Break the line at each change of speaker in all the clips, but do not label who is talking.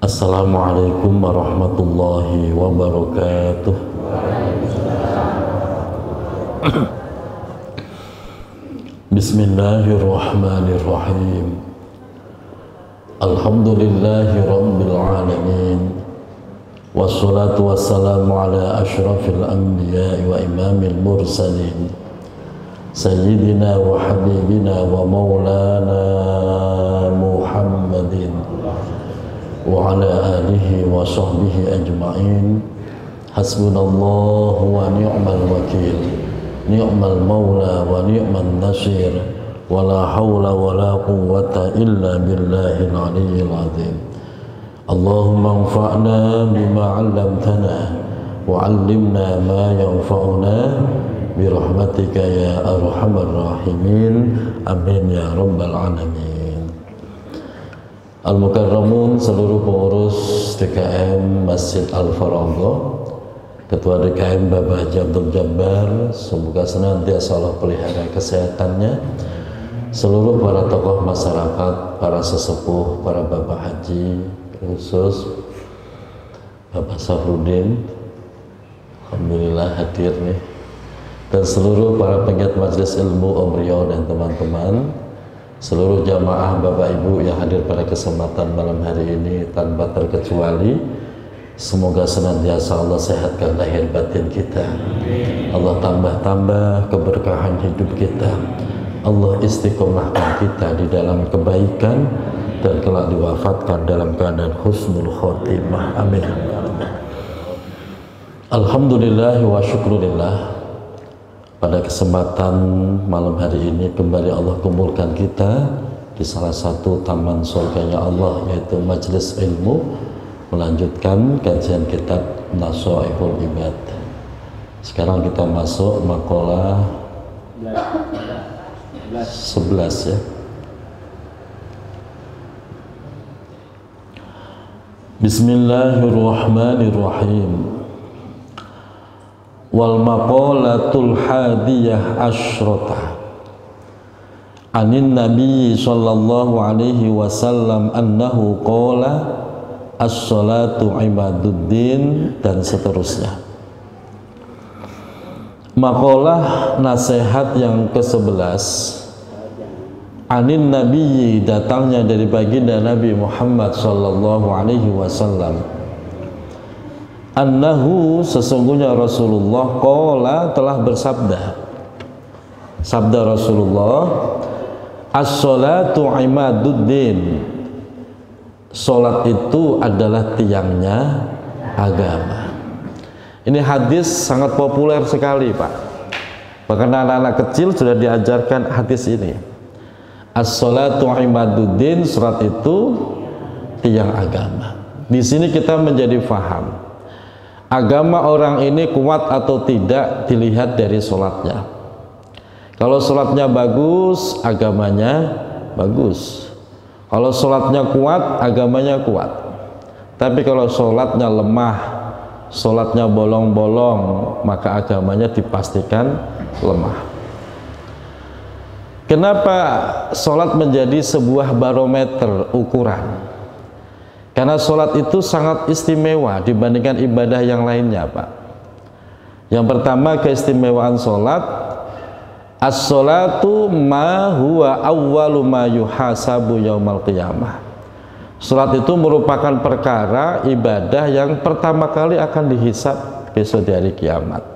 Assalamualaikum warahmatullahi wabarakatuh. Bismillahirrahmanirrahim. Alhamdulillahi rabbil alamin. Wassalatu wassalamu ala ashrafil anbiya'i wa imamil mursalin, sayyidina wa habibina wa maulana Muhammadin wa ala alihi wa sahbihi ajma'in. Hasbunallahu wa ni'mal wakil, ni'mal maula wa ni'man nasir, wa la hawla wa la quwwata illa billahil aliyyil azim. Allahumma anfa'na bima 'allamtana wa 'allimna ma yanfa'una bi rahmatika ya arhamar rahimin. Amin ya rabbal alamin. Al-Mukarramun, seluruh pengurus DKM Masjid Al-Faragha, Ketua DKM Bapak Haji Abdul Jabbar, semoga senantiasa Allah pelihara kesehatannya, seluruh para tokoh masyarakat, para sesepuh, para Bapak Haji, khusus Bapak Safruddin, alhamdulillah hadir nih, dan seluruh para penggiat majelis ilmu Om Rio dan teman-teman, seluruh jamaah Bapak Ibu yang hadir pada kesempatan malam hari ini tanpa terkecuali. Semoga senantiasa Allah sehatkan lahir batin kita, Allah tambah-tambah keberkahan hidup kita, Allah istiqomahkan kita di dalam kebaikan, dan kelak diwafatkan dalam keadaan husnul khotimah. Amin. Alhamdulillah wa syukurillah. Pada kesempatan malam hari ini kembali Allah kumpulkan kita di salah satu taman surganya Allah, yaitu majelis ilmu, melanjutkan kajian kitab Nashaihul Ibad. Sekarang kita masuk maqalah 11 ya. Bismillahirrahmanirrahim. Wal maqalatul hadiyah asyrata anin nabi sallallahu alaihi wasallam annahu qala as-salatu imaduddin, dan seterusnya. Maqalah nasihat yang ke-11 anin nabi, datangnya dari baginda Nabi Muhammad sallallahu alaihi wasallam, annahu, sesungguhnya Rasulullah, qala, telah bersabda. Sabda Rasulullah, as-salatu imaduddin, salat itu adalah tiangnya agama. Ini hadis sangat populer sekali, Pak. Bahkan anak-anak kecil sudah diajarkan hadis ini. As-salatu imaduddin, salat itu tiang agama. Di sini kita menjadi faham, agama orang ini kuat atau tidak dilihat dari sholatnya. Kalau sholatnya bagus, agamanya bagus. Kalau sholatnya kuat, agamanya kuat. Tapi kalau sholatnya lemah, sholatnya bolong-bolong, maka agamanya dipastikan lemah. Kenapa sholat menjadi sebuah barometer ukuran? Karena sholat itu sangat istimewa dibandingkan ibadah yang lainnya, Pak. Yang pertama, keistimewaan sholat, as-sholatu ma huwa awwalu ma yuhasabu yaumal qiyamah. Sholat itu merupakan perkara ibadah yang pertama kali akan dihisab besok di hari kiamat.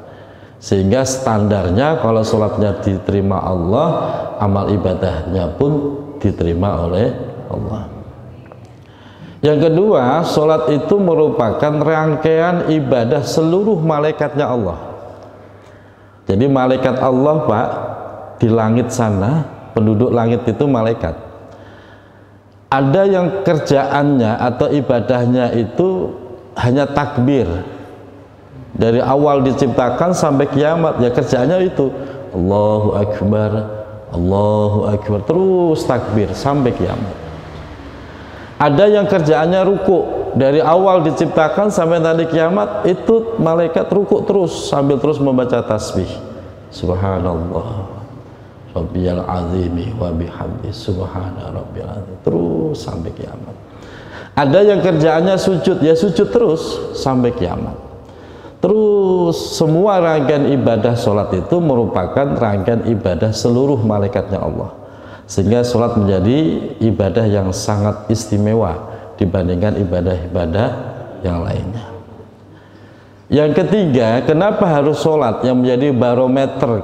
Sehingga standarnya kalau sholatnya diterima Allah, amal ibadahnya pun diterima oleh Allah. Yang kedua, sholat itu merupakan rangkaian ibadah seluruh malaikatnya Allah. Jadi malaikat Allah, Pak, di langit sana, penduduk langit itu malaikat. Ada yang kerjaannya atau ibadahnya itu hanya takbir. Dari awal diciptakan sampai kiamat, ya kerjaannya itu Allahu Akbar, Allahu Akbar, terus takbir sampai kiamat. Ada yang kerjaannya ruku, dari awal diciptakan sampai nanti kiamat, itu malaikat ruku terus sambil terus membaca tasbih subhanallah rabbiyal azimi wa bihamdi subhana rabbiyal azim, terus sampai kiamat. Ada yang kerjaannya sujud, ya sujud terus sampai kiamat. Terus semua rangkaian ibadah sholat itu merupakan rangkaian ibadah seluruh malaikatnya Allah, sehingga sholat menjadi ibadah yang sangat istimewa dibandingkan ibadah-ibadah yang lainnya. Yang ketiga, kenapa harus sholat yang menjadi barometer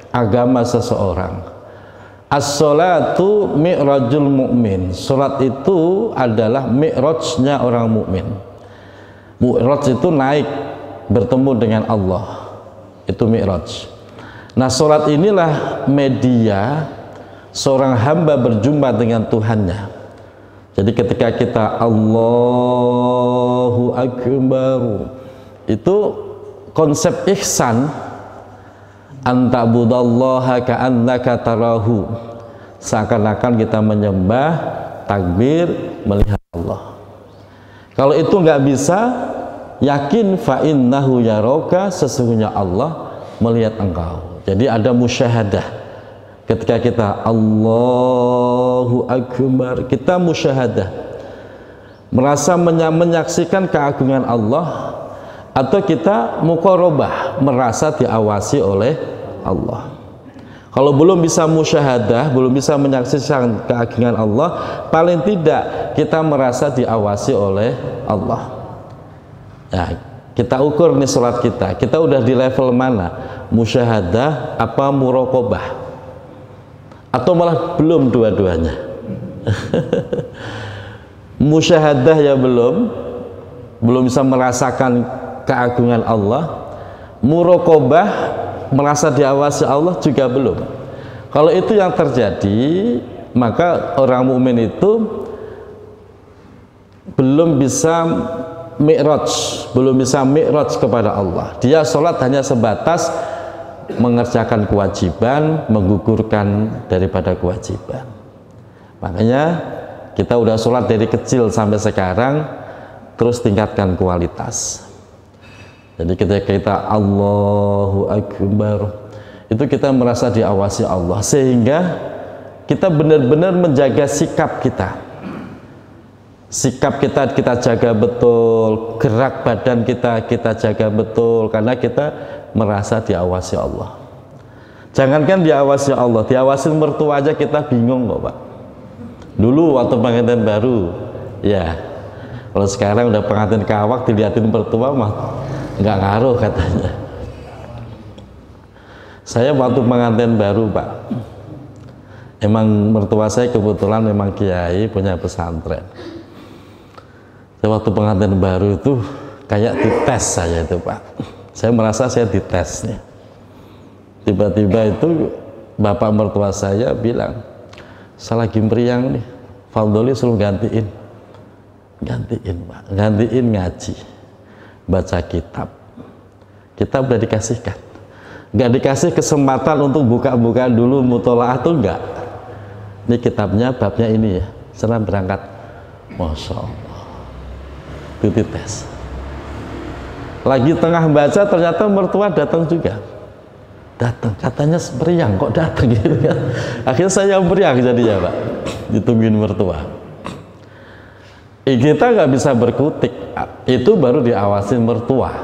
agama seseorang? As-sholatu mi'rajul mu'min. Sholat itu adalah mi'rajnya orang mukmin. Mi'raj itu naik bertemu dengan Allah, itu mi'raj. Nah, sholat inilah media seorang hamba berjumpa dengan Tuhannya. Jadi ketika kita Allahu Akbar, itu konsep ihsan, anta'budallaha ka'annaka tarahu, seakan-akan kita menyembah, takbir, melihat Allah. Kalau itu nggak bisa, yakin fa'innahu yaraka, sesungguhnya Allah melihat engkau. Jadi ada musyahadah. Ketika kita Allahu Akbar, kita musyahadah, merasa menyaksikan keagungan Allah, atau kita muqarabah, merasa diawasi oleh Allah. Kalau belum bisa musyahadah, belum bisa menyaksikan keagungan Allah, paling tidak kita merasa diawasi oleh Allah. Nah, kita ukur nih sholat kita udah di level mana? Musyahadah apa muraqabah? Atau malah belum dua-duanya? Musyahadah ya belum bisa merasakan keagungan Allah. Muraqabah, merasa diawasi Allah, juga belum. Kalau itu yang terjadi, maka orang mukmin itu belum bisa mi'raj kepada Allah. Dia sholat hanya sebatas mengerjakan kewajiban, menggugurkan daripada kewajiban. Makanya kita udah sholat dari kecil sampai sekarang, terus tingkatkan kualitas. Jadi ketika kita Allahu Akbar, itu kita merasa diawasi Allah, sehingga kita benar-benar menjaga sikap kita. Sikap kita jaga betul, gerak badan kita jaga betul, karena kita merasa diawasi Allah. Jangankan diawasi Allah, diawasi mertua aja kita bingung kok Pak. Dulu waktu pengantin baru, ya. Kalau sekarang udah pengantin kawak, dilihatin mertua mah nggak ngaruh katanya. Saya waktu pengantin baru Pak, emang mertua saya kebetulan memang kiai, punya pesantren. Saya waktu pengantin baru itu kayak dites saya itu Pak. Saya merasa saya dites nih. Tiba-tiba itu bapak mertua saya bilang, saya lagi meriang nih, Faldoli suruh gantiin Pak, gantiin ngaji, baca kitab udah dikasihkan, nggak dikasih kesempatan untuk buka-buka dulu mutolaah tuh enggak. Ini kitabnya babnya ini ya, setelah berangkat, Masya Allah, itu dites. Lagi tengah baca ternyata mertua datang juga, katanya meriang kok datang gitu kan. Akhirnya saya meriang jadinya Pak, ditungguin mertua. Kita nggak bisa berkutik, itu baru diawasin mertua.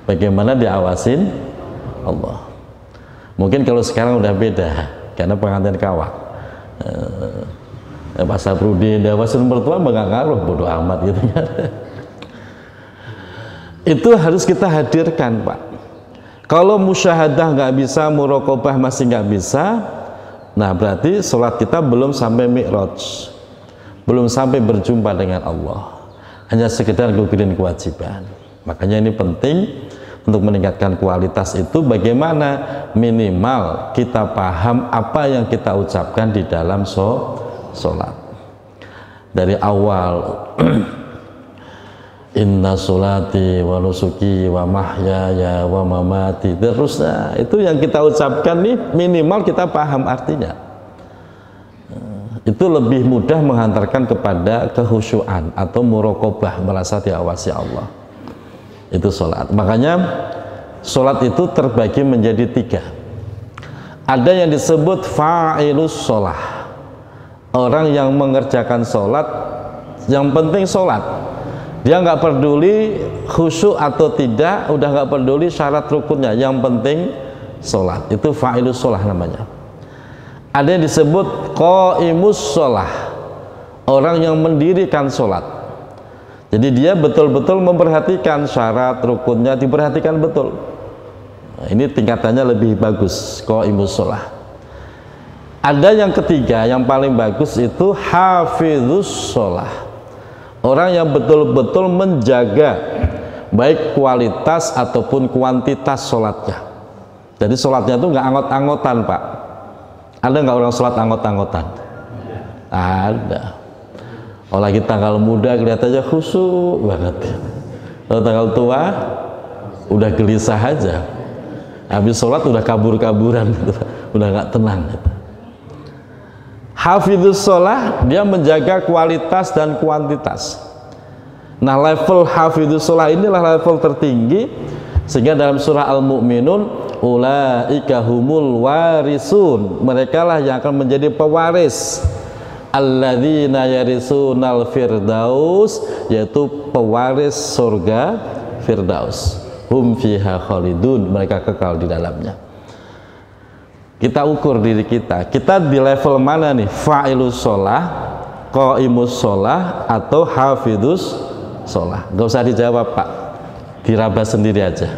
Bagaimana diawasin Allah? Mungkin kalau sekarang udah beda, karena pengantin kawak. Pak Saprudin diawasin mertua nggak ngaruh, bodoh amat gitu kan. Itu harus kita hadirkan Pak. Kalau musyahadah nggak bisa, muraqabah masih nggak bisa, nah berarti sholat kita belum sampai mi'raj, belum sampai berjumpa dengan Allah, hanya sekedar gugurin kewajiban. Makanya ini penting untuk meningkatkan kualitas itu, bagaimana minimal kita paham apa yang kita ucapkan di dalam sholat. Dari awal inna sholati wa nusuki wa mahyaya wa mamati, terusnya itu yang kita ucapkan nih minimal kita paham artinya. Itu lebih mudah menghantarkan kepada kehusyuan atau muraqabah, merasa diawasi Allah. Itu sholat. Makanya Sholat itu terbagi menjadi 3. Ada yang disebut fa'ilus sholah, orang yang mengerjakan sholat, yang penting sholat. Dia nggak peduli khusyuk atau tidak, udah nggak peduli syarat rukunnya, yang penting sholat. Itu fa'ilus sholah namanya. Ada yang disebut qaimus sholah, orang yang mendirikan sholat. Jadi dia betul-betul memperhatikan syarat rukunnya, diperhatikan betul. Nah, ini tingkatannya lebih bagus, qaimus sholah. Ada yang ketiga, yang paling bagus itu hafizus sholah, orang yang betul-betul menjaga baik kualitas ataupun kuantitas sholatnya. Jadi sholatnya itu nggak anggot-anggotan, Pak. Ada nggak orang sholat anggot-anggotan? Ada. Kalau lagi tanggal muda kelihatannya khusyuk banget. Kalau tanggal tua udah gelisah aja. Habis sholat udah kabur-kaburan, udah nggak tenang. Hafidzus sholah, dia menjaga kualitas dan kuantitas. Nah, level hafidzus sholah inilah level tertinggi, sehingga dalam surah Al-Mu'minun, ulaika humul warisun, mereka lah yang akan menjadi pewaris, alladzina yarisunal firdaus, yaitu pewaris surga firdaus, hum fiha khalidun, mereka kekal di dalamnya. Kita ukur diri kita di level mana nih? Fa'ilus sholah, qaimus sholah, atau hafidzus sholah? Gak usah dijawab, Pak, diraba sendiri aja.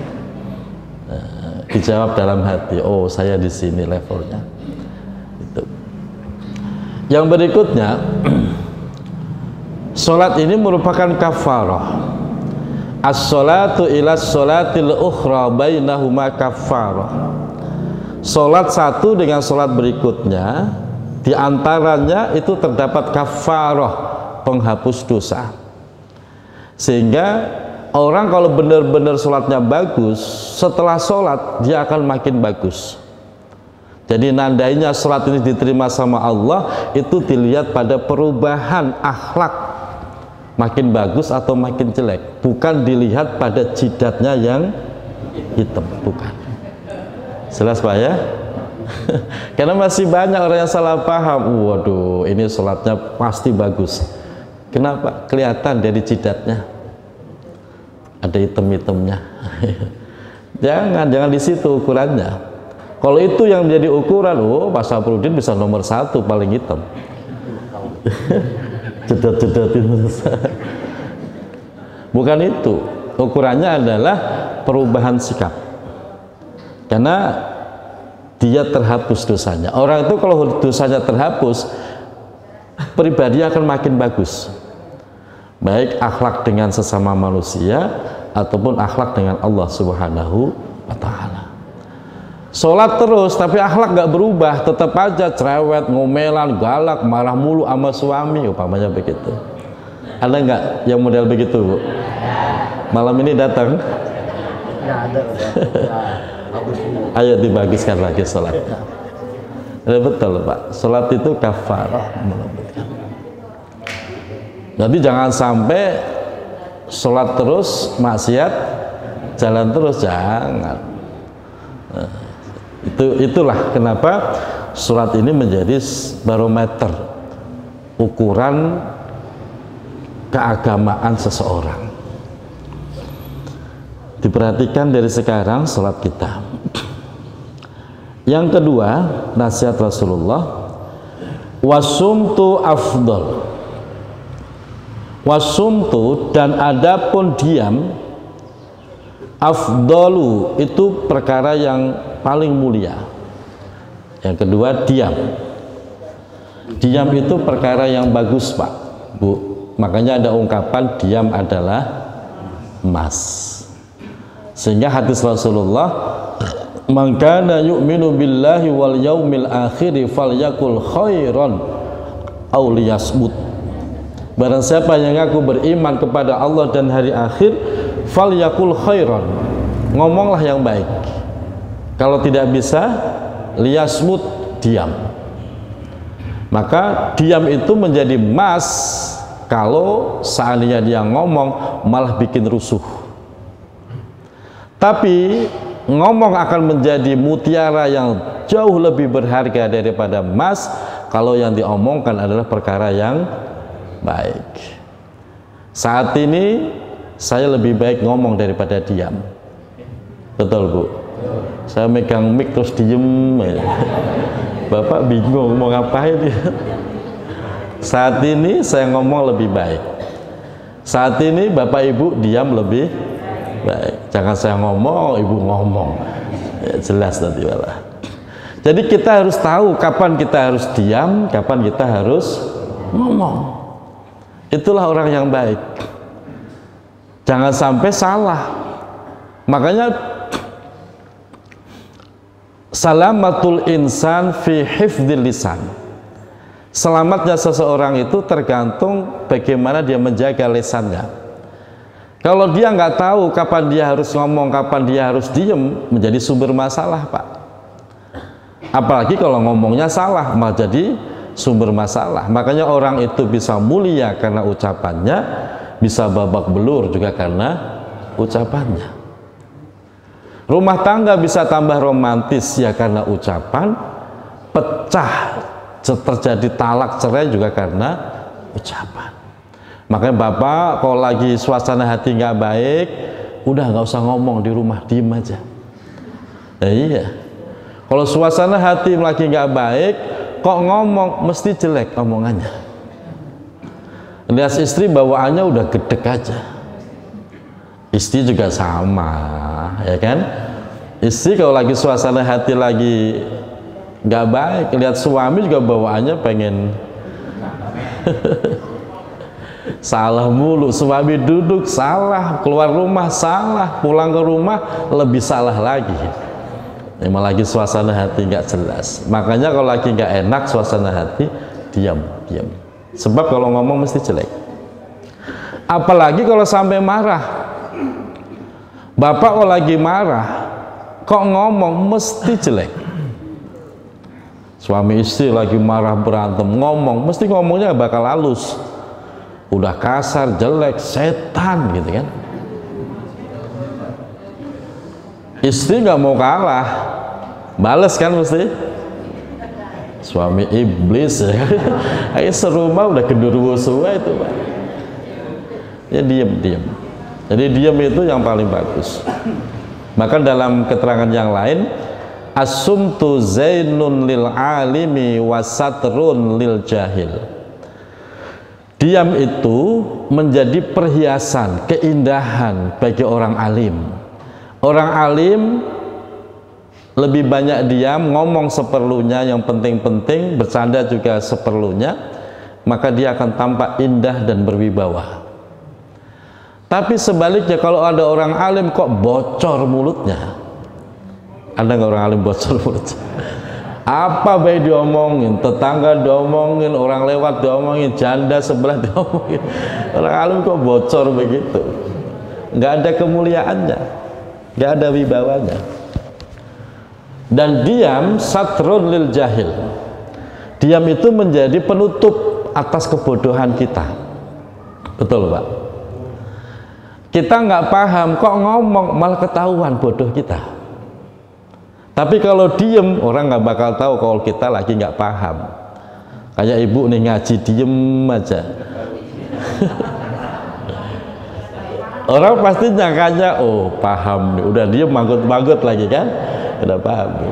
Dijawab dalam hati, oh saya di sini levelnya. Itu. Yang berikutnya, sholat ini merupakan kafarah. As-sholatu ila sholatil ukhra bainahuma kafarah. Sholat satu dengan sholat berikutnya, diantaranya itu terdapat kafarah, penghapus dosa. Sehingga orang kalau benar-benar sholatnya bagus, setelah sholat dia akan makin bagus. Jadi nandainya sholat ini diterima sama Allah, itu dilihat pada perubahan akhlak, makin bagus atau makin jelek, bukan dilihat pada jidatnya yang hitam, bukan. Jelas, Pak, ya? Karena masih banyak orang yang salah paham. Waduh, ini sholatnya pasti bagus. Kenapa? Kelihatan dari jidatnya ada hitam-hitamnya. Jangan di situ ukurannya. Kalau itu yang menjadi ukuran, oh Pak Saprudin bisa nomor 1 paling hitam. Jedat-jedatin. Bukan itu. Ukurannya adalah perubahan sikap. Karena dia terhapus dosanya. Orang itu kalau dosanya terhapus, pribadi akan makin bagus. Baik akhlak dengan sesama manusia ataupun akhlak dengan Allah Subhanahu wa ta'ala. Sholat terus tapi akhlak gak berubah, tetap aja cerewet, ngomelan, galak, marah mulu sama suami, umpamanya begitu. Ada nggak yang model begitu, Bu? Malam ini datang? Nggak ada. Ayo dibaguskan lagi sholat. Betul, Pak, sholat itu kafarah. Jadi jangan sampai sholat terus, maksiat jalan terus, jangan. Itulah kenapa sholat ini menjadi barometer ukuran keagamaan seseorang. Diperhatikan dari sekarang sholat kita. Yang kedua, nasihat Rasulullah, wasumtu afdol. Wasumtu, dan adapun diam, afdolu, itu perkara yang paling mulia. Yang kedua, diam. Diam itu perkara yang bagus, Pak, Bu. Makanya ada ungkapan diam adalah emas. Sehingga hadis Rasulullah, man kana yu'minu billahi wal yaumil akhir falyakul khairan aw liyasmut. Barang siapa yang ngaku beriman kepada Allah dan hari akhir, falyakul khairan, ngomonglah yang baik. Kalau tidak bisa, liyasmut, diam. Maka diam itu menjadi emas kalau seandainya dia ngomong malah bikin rusuh. Tapi ngomong akan menjadi mutiara yang jauh lebih berharga daripada emas kalau yang diomongkan adalah perkara yang baik. Saat ini saya lebih baik ngomong daripada diam. Betul Bu? Saya megang mic terus diem ya. Bapak bingung mau ngapain ya. Saat ini saya ngomong lebih baik. Saat ini Bapak Ibu diam lebih baik. Jangan saya ngomong, Ibu ngomong ya, jelas nanti malah. Jadi kita harus tahu kapan kita harus diam, kapan kita harus ngomong. Itulah orang yang baik. Jangan sampai salah. Makanya salamatul insan fi hifdzil lisan. Selamatnya seseorang itu tergantung bagaimana dia menjaga lisannya. Kalau dia nggak tahu kapan dia harus ngomong, kapan dia harus diem, menjadi sumber masalah, Pak. Apalagi kalau ngomongnya salah, malah jadi sumber masalah. Makanya orang itu bisa mulia karena ucapannya, bisa babak belur juga karena ucapannya. Rumah tangga bisa tambah romantis ya karena ucapan, pecah terjadi talak cerai juga karena ucapan. Makanya Bapak kalau lagi suasana hati nggak baik, udah nggak usah ngomong di rumah, diem aja. Iya. Kalau suasana hati lagi nggak baik, kok ngomong mesti jelek omongannya. Lihat istri bawaannya udah gedek aja. Istri juga sama, ya kan? Istri kalau lagi suasana hati lagi nggak baik, lihat suami juga bawaannya pengen salah mulu. Suami duduk salah, keluar rumah salah, pulang ke rumah lebih salah lagi. Emang lagi suasana hati nggak jelas. Makanya kalau lagi nggak enak suasana hati, diam. Sebab kalau ngomong mesti jelek. Apalagi kalau sampai marah. Bapak kalau lagi marah, kok ngomong mesti jelek. Suami istri lagi marah berantem, ngomong mesti ngomongnya bakal halus. Udah kasar, jelek, setan gitu kan. Istri nggak mau kalah, bales kan mesti. Suami iblis ya. Ayo serumah udah genderuwo semua itu, Pak. Ya diam. Jadi diam itu yang paling bagus. Maka dalam keterangan yang lain, as-sumtu zainun lil alimi wasatrun lil jahil. Diam itu menjadi perhiasan, keindahan bagi orang alim. Orang alim lebih banyak diam, ngomong seperlunya, yang penting-penting, bercanda juga seperlunya, maka dia akan tampak indah dan berwibawa. Tapi sebaliknya kalau ada orang alim kok bocor mulutnya. Ada nggak orang alim bocor mulutnya? Apa baik diomongin, tetangga diomongin, orang lewat diomongin, janda sebelah diomongin. Orang alim kok bocor begitu? Nggak ada kemuliaannya, nggak ada wibawanya. Dan diam satrun lil jahil. Diam itu menjadi penutup atas kebodohan kita. Betul, Pak? Kita nggak paham, kok ngomong malah ketahuan bodoh kita. Tapi kalau diem, orang nggak bakal tahu kalau kita lagi nggak paham. Kayak ibu nih ngaji, diem aja. Orang pasti nyangkanya, oh paham nih, udah diem manggut-manggut lagi kan, udah paham.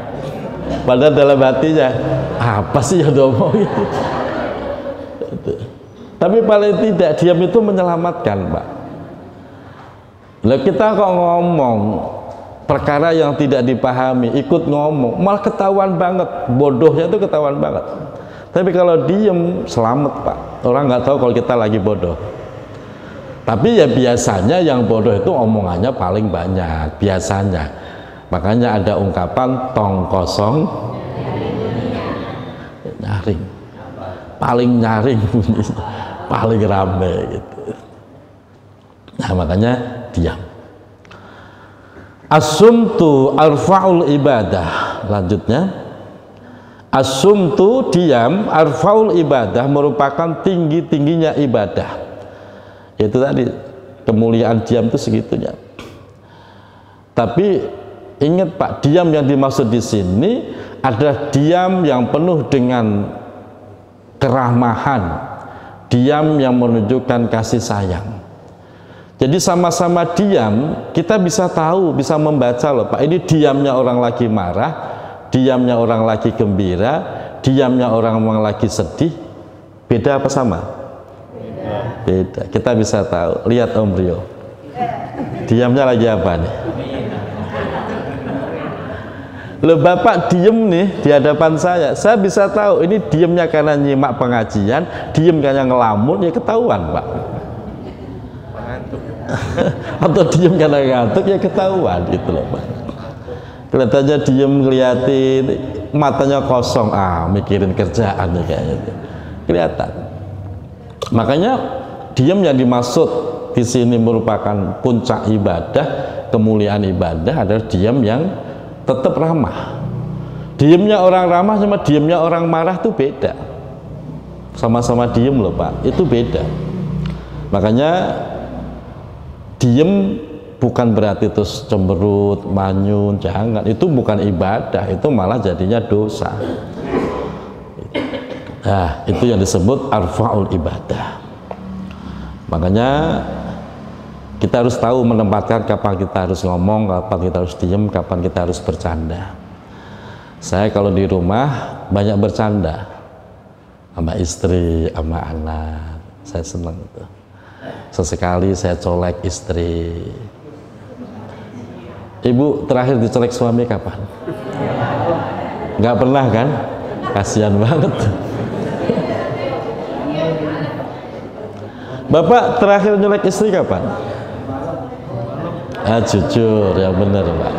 Padahal dalam hatinya, apa sih yang diomongin? Tapi paling tidak diam itu menyelamatkan, Pak. Lah kita kok ngomong perkara yang tidak dipahami, ikut ngomong, malah ketahuan banget, bodohnya itu ketahuan banget. Tapi kalau diem, selamat, Pak. Orang nggak tahu kalau kita lagi bodoh. Tapi ya biasanya yang bodoh itu omongannya paling banyak, biasanya. Makanya ada ungkapan tong kosong nyaring, paling nyaring bunyinya, paling rame gitu. Nah makanya diam. As-sumtu arfa'ul ibadah. Lanjutnya, as-sumtu diam, arfa'ul ibadah merupakan tinggi-tingginya ibadah. Itu tadi kemuliaan diam itu segitunya. Tapi Ingat Pak, diam yang dimaksud di sini adalah diam yang penuh dengan kerahmahan, diam yang menunjukkan kasih sayang. Jadi sama-sama diam, kita bisa tahu, bisa membaca loh Pak, ini diamnya orang lagi marah, diamnya orang lagi gembira, diamnya orang lagi sedih. Beda apa sama? Beda. Kita bisa tahu. Lihat Om Rio, diamnya lagi apa nih? Loh Bapak diem nih di hadapan saya bisa tahu ini diemnya karena nyimak pengajian, diem karena ngelamun, ya ketahuan Pak. Atau diem karena ngantuk, ya ketahuan gitu loh Pak. Kelihatannya diem ngeliatin, matanya kosong, mikirin kerjaan nih kayaknya, kelihatan. Makanya diem yang dimaksud di sini merupakan puncak ibadah, kemuliaan ibadah adalah diem yang tetap ramah. Diemnya orang ramah sama diemnya orang marah itu beda. Sama-sama diem loh Pak, itu beda. Makanya diem bukan berarti terus cemberut, manyun, jangan. Itu bukan ibadah, itu malah jadinya dosa. Nah, itu yang disebut arfa'ul ibadah. Makanya kita harus tahu menempatkan kapan kita harus ngomong, kapan kita harus diem, kapan kita harus bercanda. Saya kalau di rumah banyak bercanda sama istri, sama anak. Saya senang itu. Sesekali saya colek istri. Ibu terakhir dicolek suami kapan? Nggak pernah kan? Kasihan banget. Bapak terakhir nyolek istri kapan? Jujur, yang benar Pak.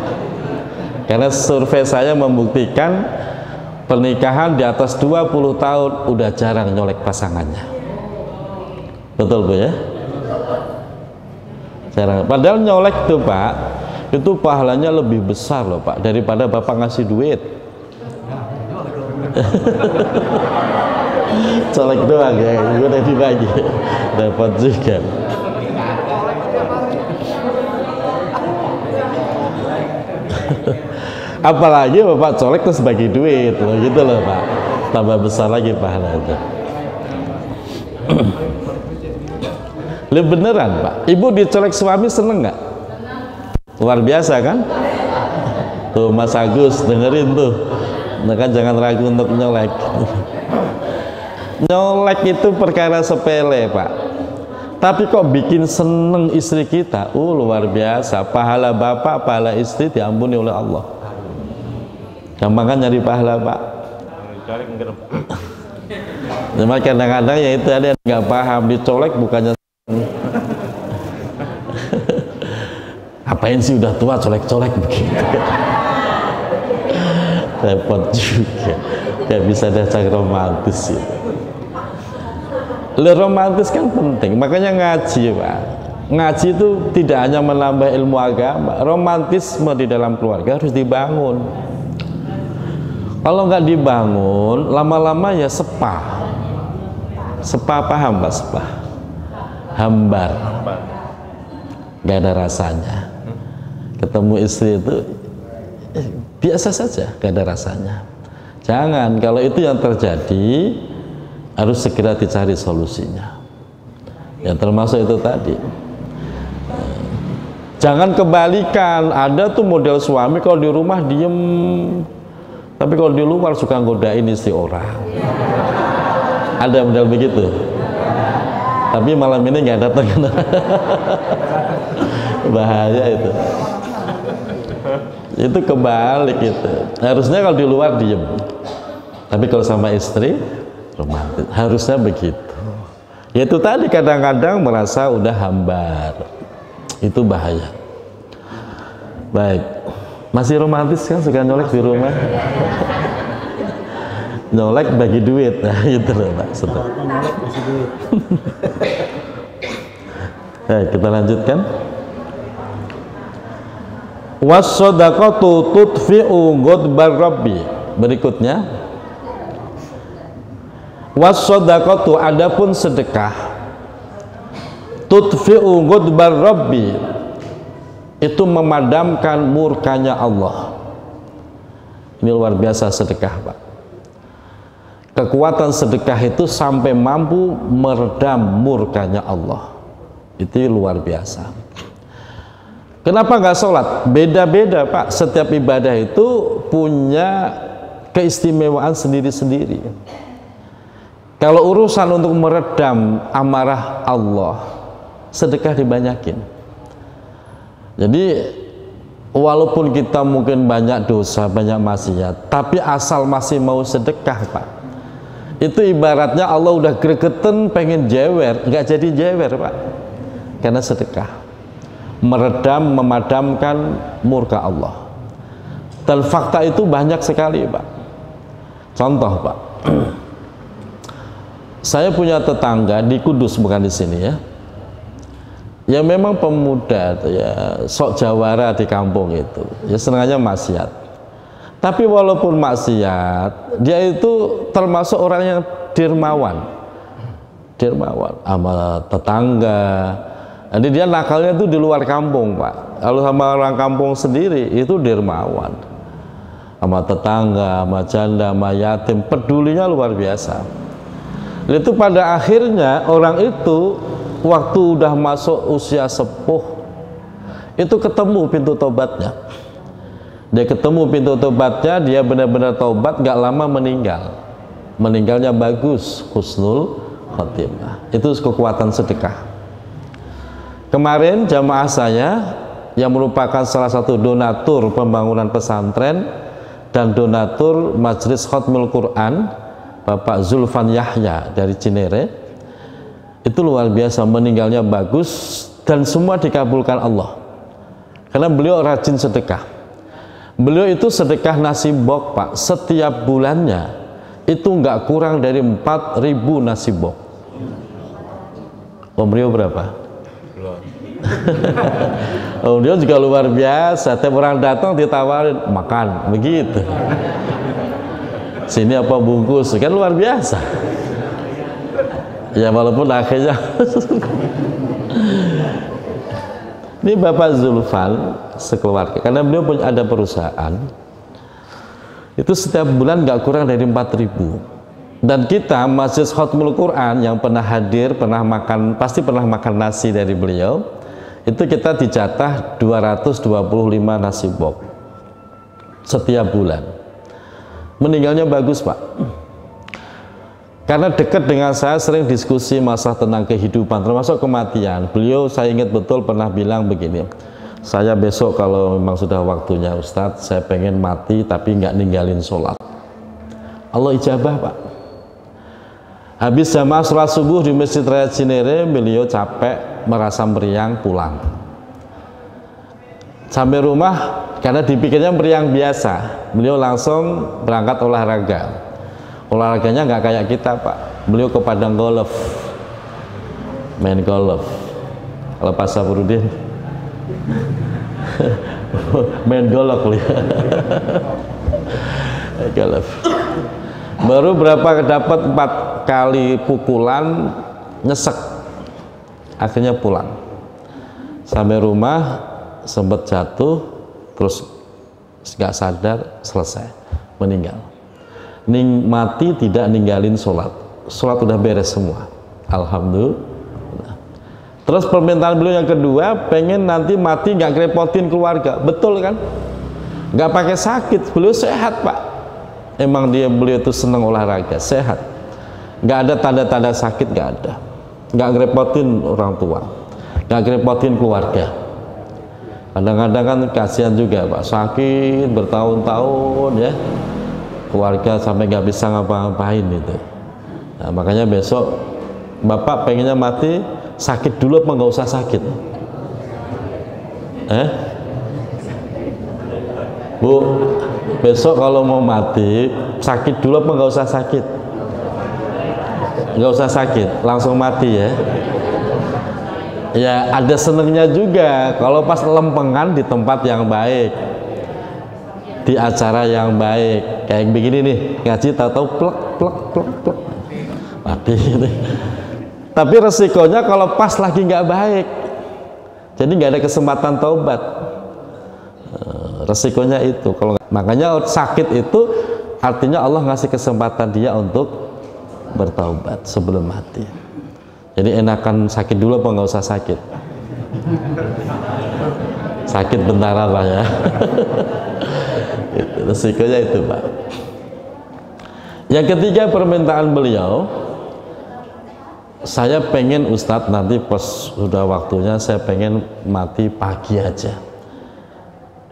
Karena survei saya membuktikan pernikahan di atas 20 tahun udah jarang nyolek pasangannya. Betul Bu ya? Jarang. Padahal nyolek tuh Pak, itu pahalanya lebih besar loh Pak daripada Bapak ngasih duit. Colek doang ya, udah dibagi, dapat juga. Apalagi Bapak colek terus bagi duit loh, gitu loh Pak, tambah besar lagi pahalanya. Lu beneran Pak, Ibu dicolek suami seneng nggak? Luar biasa kan? Tuh Mas Agus dengerin tuh, nah, kan jangan ragu untuk nyolek. Nyolek itu perkara sepele Pak, tapi kok bikin seneng istri kita, luar biasa. Pahala bapak, pahala istri diampuni oleh Allah. Gampang kan nyari pahala Pak? Cuma kadang-kadang ya itu ada yang nggak paham, dicolek bukannya apain sih udah tua colek-colek begitu. Repot juga, gak bisa dasar romantis itu. Romantis kan penting, makanya ngaji Pak. Ngaji itu tidak hanya menambah ilmu agama, romantisme di dalam keluarga harus dibangun. Kalau nggak dibangun, lama-lama ya sepa. Sepa paham Pak? Sepa, hambar, nggak ada rasanya. Ketemu istri itu biasa saja, nggak ada rasanya. Jangan, kalau itu yang terjadi harus segera dicari solusinya. Ya termasuk itu tadi. Jangan kebalikan, ada tuh model suami kalau di rumah diem, tapi kalau di luar suka godain istri orang. Ada model begitu. Tapi malam ini nggak datang. Bahaya itu. Itu kebalik itu. Harusnya kalau di luar diem, tapi kalau sama istri romantis. Harusnya begitu. Yaitu tadi kadang-kadang merasa udah hambar. Itu bahaya. Baik. Masih romantis kan, suka nyolek di rumah? Nyolek bagi duit. Nah, itu loh Pak. Baik, kita lanjutkan. Was-shadaqatu tudfi'u ghadbar rabbi. Berikutnya, was-shadaqatu, adapun sedekah, tudfi'u ghadbar rabbi, itu memadamkan murkanya Allah. Ini luar biasa sedekah, Pak. Kekuatan sedekah itu sampai mampu meredam murkanya Allah. Itu luar biasa. Kenapa nggak sholat? Beda-beda, Pak. Setiap ibadah itu punya keistimewaan sendiri-sendiri. Kalau urusan untuk meredam amarah Allah, sedekah dibanyakin. Jadi walaupun kita mungkin banyak dosa, banyak maksiat, tapi asal masih mau sedekah, Pak, itu ibaratnya Allah udah gregeten pengen jewer, nggak jadi jewer, Pak, karena sedekah meredam, memadamkan murka Allah. Dan fakta itu banyak sekali, Pak. Contoh, Pak, saya punya tetangga di Kudus, bukan di sini ya, ya memang pemuda ya, sok jawara di kampung itu ya, senangnya maksiat. Tapi walaupun maksiat, dia itu termasuk orang yang dermawan sama tetangga. Jadi dia nakalnya itu di luar kampung, Pak. Kalau sama orang kampung sendiri itu dermawan sama tetangga, sama janda, sama yatim, pedulinya luar biasa. Itu pada akhirnya orang itu waktu udah masuk usia sepuh itu ketemu pintu tobatnya. Dia ketemu pintu tobatnya, dia benar-benar tobat, gak lama meninggal. Meninggalnya bagus, husnul khotimah. Itu kekuatan sedekah. Kemarin jamaah saya yang merupakan salah satu donatur pembangunan pesantren dan donatur Majelis Khatmul Quran, Bapak Zulfan Yahya dari Cinere, itu luar biasa, meninggalnya bagus dan semua dikabulkan Allah karena beliau rajin sedekah. Beliau itu sedekah nasi bok, Pak, setiap bulannya itu nggak kurang dari 4.000 nasi bok. Om Rio berapa? Om Rio juga luar biasa, tiap orang datang ditawarin makan begitu. Sini apa bungkus, kan luar biasa. Ya walaupun akhirnya ini Bapak Zulfan sekeluarga, karena beliau punya ada perusahaan itu setiap bulan nggak kurang dari 4.000. Dan kita Majelis Khatmul Quran yang pernah hadir, pernah makan, pasti pernah makan nasi dari beliau, itu kita dijatah 225 nasi bok setiap bulan. Meninggalnya bagus, Pak, karena dekat dengan saya, sering diskusi masalah tentang kehidupan termasuk kematian. Beliau, saya ingat betul, pernah bilang begini, saya besok kalau memang sudah waktunya Ustadz, saya pengen mati tapi nggak ninggalin sholat. Allah ijabah, Pak. Habis jamaah sholat subuh di Masjid Raya Cinere, beliau capek, merasa meriang, pulang. Sampai rumah, karena dipikirnya meriang biasa, beliau langsung berangkat olahraga. Olahraganya nggak kayak kita, Pak. Beliau ke padang golf, main golf. Kalau Pak Saburudin main golf beliau. Golf. Baru berapa dapat 4 kali pukulan, nyesek, akhirnya pulang. Sampai rumah sempat jatuh, terus nggak sadar, selesai, meninggal. Mati tidak ninggalin sholat. Sholat udah beres semua, alhamdulillah. Terus permintaan beliau yang kedua, pengen nanti mati nggak ngerepotin keluarga. Betul kan? Nggak pakai sakit, beliau sehat, Pak. Emang beliau itu senang olahraga, sehat, nggak ada tanda-tanda sakit, nggak ada, nggak ngerepotin orang tua, nggak ngerepotin keluarga. Kadang-kadang kan kasihan juga, Pak, sakit bertahun-tahun ya, keluarga sampai nggak bisa ngapa-ngapain itu. Nah, makanya besok Bapak pengennya mati sakit dulu apa nggak usah sakit? Bu, besok kalau mau mati sakit dulu apa nggak usah sakit? Nggak usah sakit, langsung mati ya. Ya ada senengnya juga kalau pas lempengan di tempat yang baik, di acara yang baik, kayak begini nih, ngaji tahu-tahu plek plek plek plek mati gitu. Tapi resikonya kalau pas lagi nggak baik, jadi nggak ada kesempatan taubat. Resikonya itu. Kalau makanya sakit itu artinya Allah ngasih kesempatan dia untuk bertaubat sebelum mati. Jadi enakan sakit dulu apa nggak usah sakit? Sakit bentaran lah ya. Resikonya itu, Pak. Yang ketiga permintaan beliau, saya pengen Ustadz nanti pas sudah waktunya saya pengen mati pagi aja,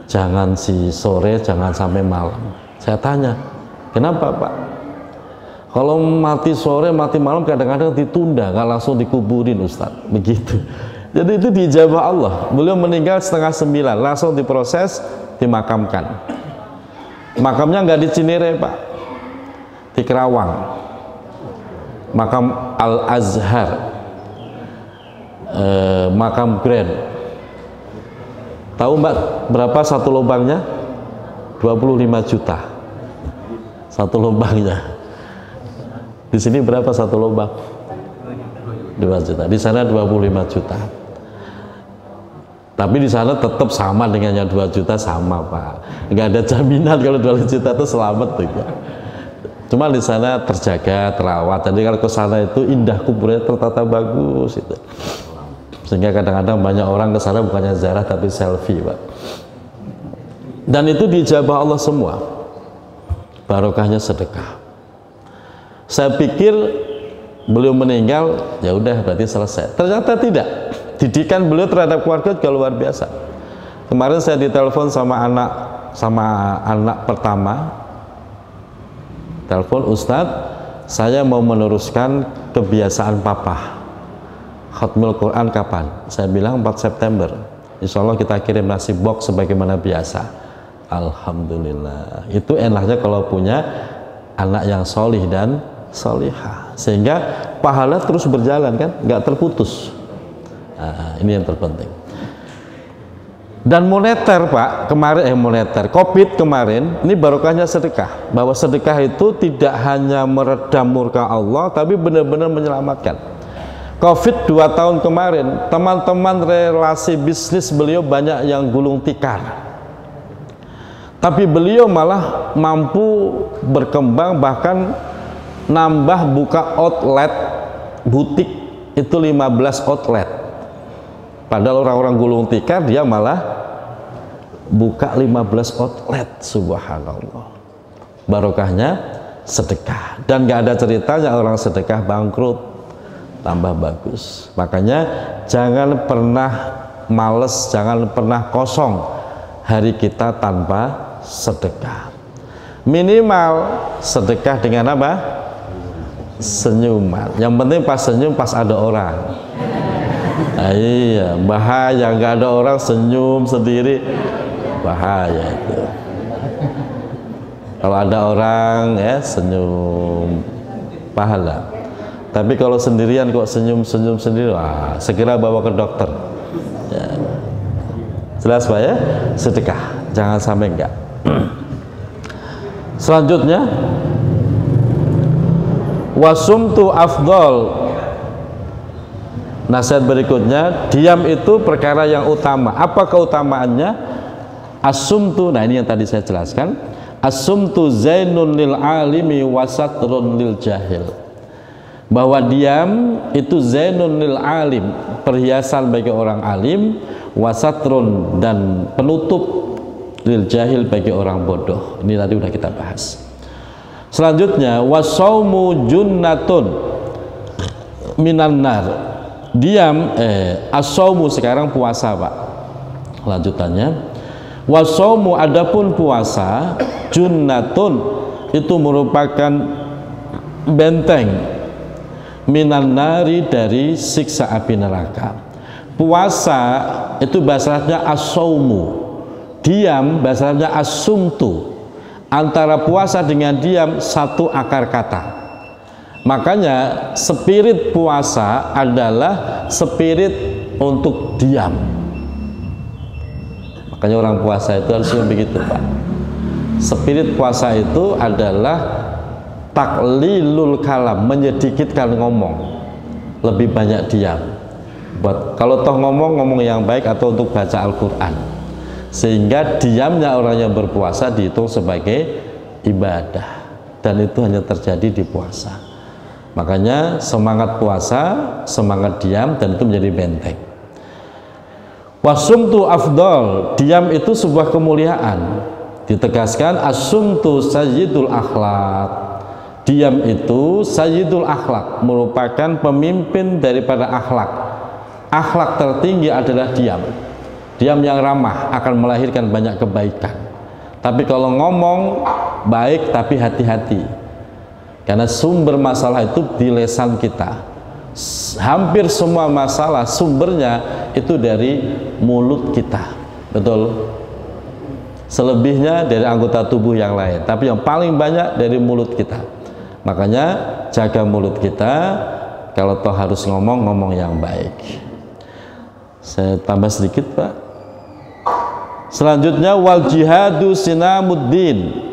jangan si sore, jangan sampai malam. Saya tanya, kenapa Pak? Kalau mati sore, mati malam kadang-kadang ditunda, nggak langsung dikuburin Ustadz, begitu. Jadi itu dijabah Allah. Beliau meninggal 8:30, langsung diproses, dimakamkan. Makamnya nggak di Cinere Pak, di Kerawang, makam Al-Azhar, makam Grand. Tahu Mbak berapa satu lubangnya? 25 juta satu lubangnya. Di sini berapa satu lubang? 2 juta. Di sana 25 juta. Tapi di sana tetap sama dengan yang 2 juta sama Pak. Nggak ada jaminan kalau 2 juta itu selamat tuh ya. Cuma di sana terjaga, terawat. Jadi kalau ke sana itu indah, kuburnya tertata bagus itu. Sehingga kadang-kadang banyak orang ke sana bukannya ziarah tapi selfie, Pak. Dan itu dijabah Allah semua. Barokahnya sedekah. Saya pikir beliau meninggal, ya udah berarti selesai. Ternyata tidak. Didikan beliau terhadap keluarga juga luar biasa. Kemarin saya ditelepon sama anak pertama. Telepon, Ustadz, saya mau meneruskan kebiasaan papa. Khatmul Quran kapan? Saya bilang 4 September. Insya Allah kita kirim nasi box sebagaimana biasa. Alhamdulillah. Itu enaknya kalau punya anak yang solih dan solihah. Sehingga pahala terus berjalan kan, nggak terputus. Nah, ini yang terpenting. Dan moneter Pak, kemarin moneter, Covid kemarin, ini barokahnya sedekah. Bahwa sedekah itu tidak hanya meredam murka Allah, tapi benar-benar menyelamatkan. Covid 2 tahun kemarin, teman-teman relasi bisnis beliau banyak yang gulung tikar. Tapi beliau malah mampu berkembang, bahkan nambah buka outlet, butik itu 15 outlet. Padahal orang-orang gulung tikar, dia malah buka 15 outlet, subhanallah. Barokahnya sedekah. Dan gak ada ceritanya orang sedekah bangkrut, tambah bagus. Makanya jangan pernah males, jangan pernah kosong hari kita tanpa sedekah. Minimal sedekah dengan apa? Senyuman. Yang penting pas senyum pas ada orang. Nah, iya, bahaya nggak ada orang senyum sendiri, bahaya itu. Kalau ada orang ya senyum, pahala. Tapi kalau sendirian kok senyum-senyum sendiri, wah, segera bawa ke dokter. Ya. Jelas Pak ya? Sedekah, jangan sampai enggak. Selanjutnya, wasumtu afdol. Nasihat berikutnya, diam itu perkara yang utama. Apa keutamaannya? As-sumtu, nah ini yang tadi saya jelaskan. As-sumtu zainun lil alimi wasatrun lil jahil. Bahwa diam itu zainun lil alim, perhiasan bagi orang alim, wasatrun dan penutup lil jahil bagi orang bodoh. Ini tadi udah kita bahas. Selanjutnya, wasaumu junnatun minan nar. Diam, as-saumu sekarang puasa Pak. Lanjutannya, wasaumu adapun puasa, junnatun itu merupakan benteng minan nari dari siksa api neraka. Puasa itu bahasanya as-saumu, diam bahasanya as-sumtu. Antara puasa dengan diam satu akar kata. Makanya spirit puasa adalah spirit untuk diam. Makanya orang puasa itu harusnya begitu Pak. Spirit puasa itu adalah taklilul kalam, menyedikitkan ngomong, lebih banyak diam. Buat kalau toh ngomong yang baik atau untuk baca Al-Quran. sehingga diamnya orang yang berpuasa dihitung sebagai ibadah, dan itu hanya terjadi di puasa. Makanya semangat puasa, semangat diam, dan itu menjadi benteng. Wasumtu afdol, diam itu sebuah kemuliaan. Ditegaskan asumtu sayyidul akhlak, diam itu sayyidul akhlak, merupakan pemimpin daripada akhlak. Akhlak tertinggi adalah diam. Diam yang ramah akan melahirkan banyak kebaikan. Tapi kalau ngomong baik, tapi hati-hati, karena sumber masalah itu di lisan kita. Hampir semua masalah sumbernya itu dari mulut kita, betul? Selebihnya dari anggota tubuh yang lain, tapi yang paling banyak dari mulut kita. Makanya jaga mulut kita, kalau toh harus ngomong yang baik. Saya tambah sedikit, Pak. Selanjutnya wal jihadu sinamuddin.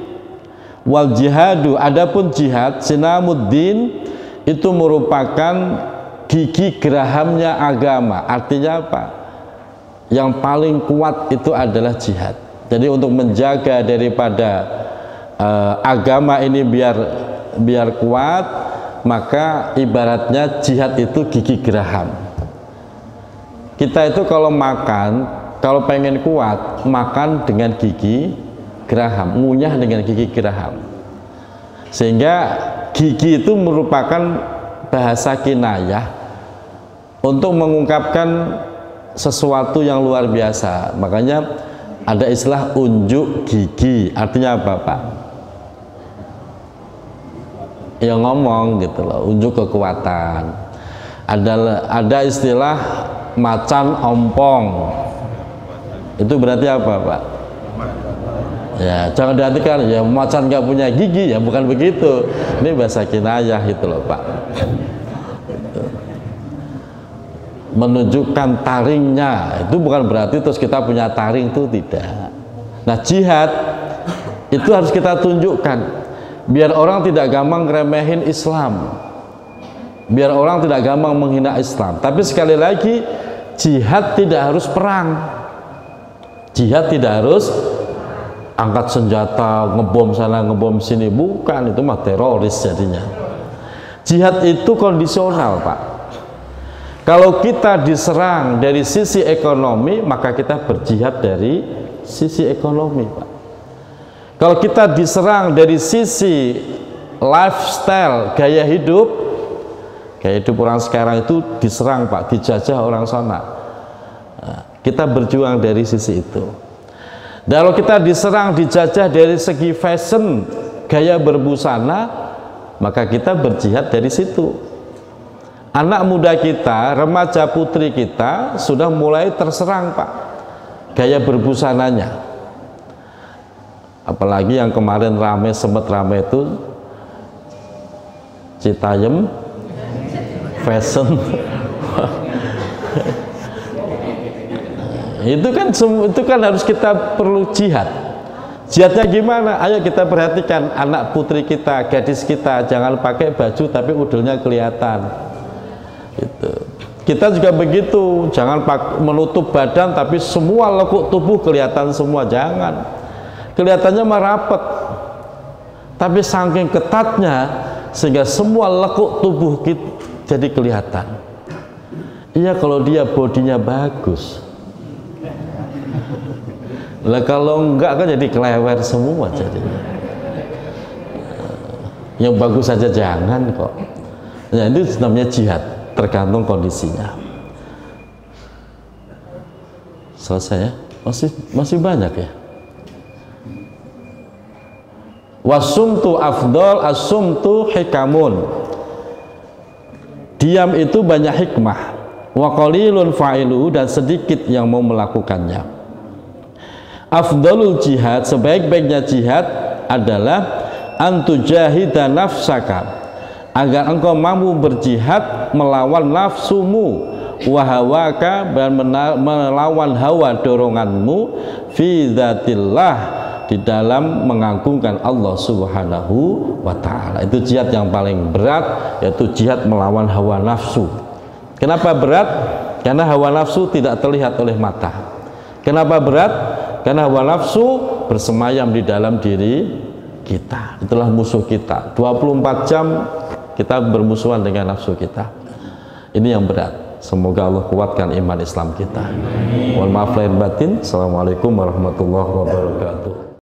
Wal jihadu, adapun jihad sinamuddin itu merupakan gigi gerahamnya agama. Artinya apa? Yang paling kuat itu adalah jihad. Jadi untuk menjaga daripada agama ini biar kuat, maka ibaratnya jihad itu gigi geraham. Kita itu kalau makan, kalau pengen kuat, makan dengan gigi geraham, ngunyah dengan gigi geraham. Sehingga gigi itu merupakan bahasa kinayah untuk mengungkapkan sesuatu yang luar biasa. Makanya ada istilah unjuk gigi, artinya apa, Pak? Ya ngomong gitu loh, unjuk kekuatan. Ada istilah macan ompong, itu berarti apa, Pak? Ya jangan diartikan ya macan nggak punya gigi, ya bukan begitu. Ini bahasa kinayah gitu loh, Pak. Menunjukkan taringnya, itu bukan berarti terus kita punya taring, itu tidak. Nah jihad itu harus kita tunjukkan biar orang tidak gampang ngeremehin Islam, biar orang tidak gampang menghina Islam. Tapi sekali lagi, jihad tidak harus perang, jihad tidak harus angkat senjata ngebom sana ngebom sini, bukan, itu mah teroris jadinya. Jihad itu kondisional, Pak. Kalau kita diserang dari sisi ekonomi, maka kita berjihad dari sisi ekonomi, Pak. Kalau kita diserang dari sisi lifestyle, gaya hidup orang sekarang itu diserang, Pak, dijajah orang sana. Nah, kita berjuang dari sisi itu. Dan kalau kita diserang, dijajah dari segi fashion, gaya berbusana, maka kita berjihad dari situ. Anak muda kita, remaja putri kita sudah mulai terserang, Pak, gaya berbusananya. Apalagi yang kemarin sempat rame itu Citayam fashion. itu kan harus kita perlu jihad. Jihadnya gimana? Ayo kita perhatikan anak putri kita, gadis kita, jangan pakai baju tapi udulnya kelihatan. Gitu. Kita juga begitu, jangan menutup badan tapi semua lekuk tubuh kelihatan semua, jangan. Kelihatannya mah rapet, tapi saking ketatnya sehingga semua lekuk tubuh kita jadi kelihatan. Iya kalau dia bodinya bagus. Lah kalau enggak kan jadi kelewer semua jadinya. Yang bagus saja jangan kok. Nah, itu namanya jihad, tergantung kondisinya. Selesai ya? Masih banyak ya? Wasumtu afdol asumtu hikamun. Diam itu banyak hikmah. Wa qalilun fa'ilu, dan sedikit yang mau melakukannya. Afdolul jihad, sebaik-baiknya jihad adalah antujahida nafsaka, agar engkau mampu berjihad melawan nafsumu, wahawaka, dan melawan hawa doronganmu, fi dzatillah, di dalam mengagungkan Allah Subhanahu wa ta'ala. Itu jihad yang paling berat, yaitu jihad melawan hawa nafsu. Kenapa berat? Karena hawa nafsu tidak terlihat oleh mata. Kenapa berat? Karena hawa nafsu bersemayam di dalam diri kita, itulah musuh kita. 24 jam kita bermusuhan dengan nafsu kita. Ini yang berat. Semoga Allah kuatkan iman Islam kita. Mohon maaf lahir batin. Assalamualaikum warahmatullahi wabarakatuh.